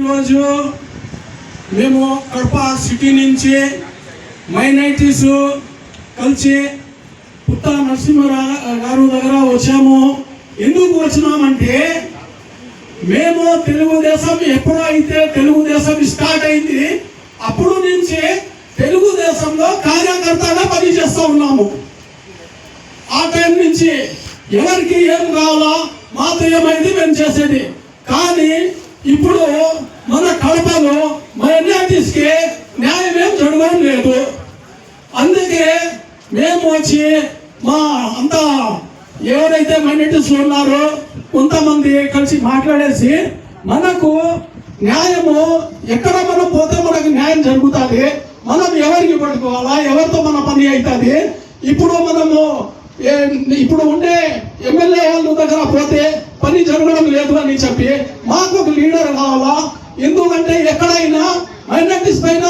ఈరోజు మేము కడప సిటీ నుంచి మైనారిటీస్ కలిసి పుత్త నరసింహారావు గారు దగ్గర వచ్చాము. ఎందుకు వచ్చినామంటే మేము తెలుగుదేశం ఎప్పుడైతే తెలుగుదేశం స్టార్ట్ అయింది అప్పుడు నుంచి తెలుగుదేశంలో కార్యకర్తగా పనిచేస్తూ ఉన్నాము. ఆ టైం నుంచి ఎవరికి ఏం కావాలా మాతో ఏమైంది మేము చేసేది. కానీ ఇప్పుడు మన కడపలో మైనారిటీస్కి న్యాయం ఏం జరగడం లేదు. అందుకే మేము వచ్చి మా అంతా ఎవరైతే మైనారిటీస్ ఉన్నారో కొంతమంది కలిసి మాట్లాడేసి మనకు న్యాయము ఎక్కడ మనం పోతే మనకు న్యాయం జరుగుతుంది, మనం ఎవరికి పట్టుకోవాలా, ఎవరితో మన పని అవుతుంది. ఇప్పుడు ఉండే ఎమ్మెల్యే వాళ్ళ దగ్గర పోతే పని జరగడం లేదు అని చెప్పి మాకు ఒక లీడర్ కావాలా. ఎందుకంటే ఎక్కడైనా మైనారిటీస్ పైన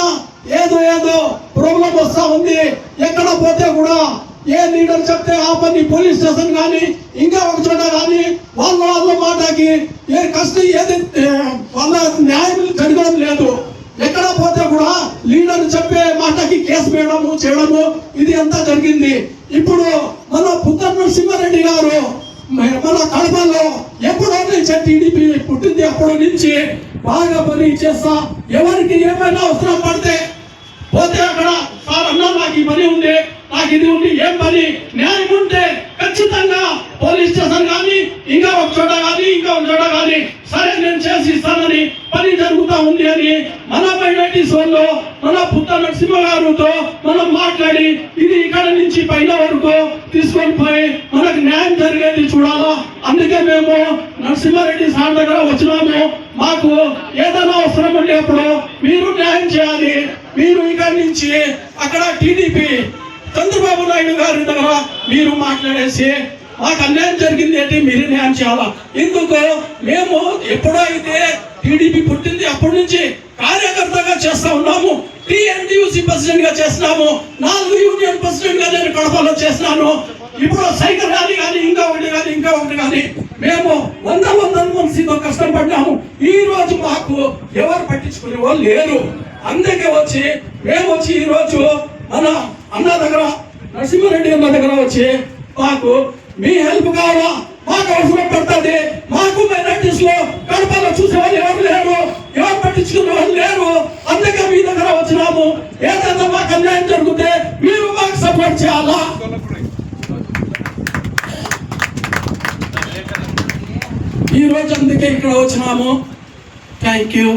ఏదో ప్రాబ్లం వస్తా ఉంది. ఎక్కడ పోతే కూడా ఏ లీడర్ చెప్తే ఆ పని పోలీస్ స్టేషన్ కానీ ఇంకా ఒక చోట కానీ వాళ్ళ మాటకి ఏ కష్టం ఏది వాళ్ళ న్యాయం జరగడం లేదు. ఎక్కడ పోతే కూడా లీడర్ చెప్పే మాటకి కేసు చేయడము ఇది అంతా జరిగింది. ఇప్పుడు మన పుత్త నరసింహారెడ్డి గారు మన కడపలో ఎప్పుడో నుంచి టీడీపీ పుట్టింది అప్పటి నుంచి బాగా పని చేస్తా ఎవరికి ఏమైనా అవసరం పడితే పోతే అక్కడ సార్ అన్నా నాకు ఈ పని ఉంది, నాకు ఇది ఉంది, ఏం పని న్యాయం ఉంటే ఖచ్చితంగా పోలీస్ స్టేషన్ కానీ ఇంకా ఒక చోట కానీ సరే నేను చేసి ఇస్తానని పని జరుగుతూ ఉంది అని మన మైనారిటీస్ వాళ్ళు మన పుత్త నరసింహ గారితో మనం మాట్లాడి ఇది ఇక్కడ నుంచి పైన వరకు తీసుకొని పోయి మనకు న్యాయం జరిగేది చూడాలా. అందుకే మేము నరసింహారెడ్డి సార్ దగ్గర వచ్చినాము. మాకు ఏదైనా అవసరం ఉండేప్పుడు మీరు న్యాయం చేయాలి. మీరు ఇక్కడ నుంచి అక్కడ టీడీపీ చంద్రబాబు నాయుడు గారి దగ్గర మీరు మాట్లాడేసి మాకు అన్యాయం జరిగింది అంటే మీరు న్యాయం చేయాలా. ఎందుకు మేము ఎప్పుడైతే టీడీపీ పుట్టింది అప్పటి నుంచి కార్యకర్తగా చేస్తా ఉన్నాము. టీఎన్టీయూసీ ప్రెసిడెంట్ గా చేసినాము. 4 యూనియన్ ప్రెసిడెంట్ గా నేను కడపలో చేసినాను. ఇప్పుడు సైకిల్ ర్యాలీ కానీ ఇంకా ఒకటి కానీ మేము వందల మందితో కష్టపడ్డాము. ఈ రోజు మాకు ఎవరు పట్టించుకునే వాళ్ళు లేరు. అందుకే మేము వచ్చి ఈ రోజు మన అన్న దగ్గర నరసింహారెడ్డి అన్న దగ్గర వచ్చి మాకు మీ హెల్ప్ కావాలా, మాకు అవసరం పడుతుంది. మాకు మైనారిటీస్ లో కడపలో చూసే వాళ్ళు ఎవరు లేరు, ఎవరు పట్టించుకునే వాళ్ళు లేరు. అందుకే మీ దగ్గర వచ్చినాము. ఏదైనా మాకు అన్యాయం జరిగితే మీరు మాకు సపోర్ట్ చేయాలా. ఈ రోజు అందుకే ఇక్కడ వచ్చినాము. Thank you.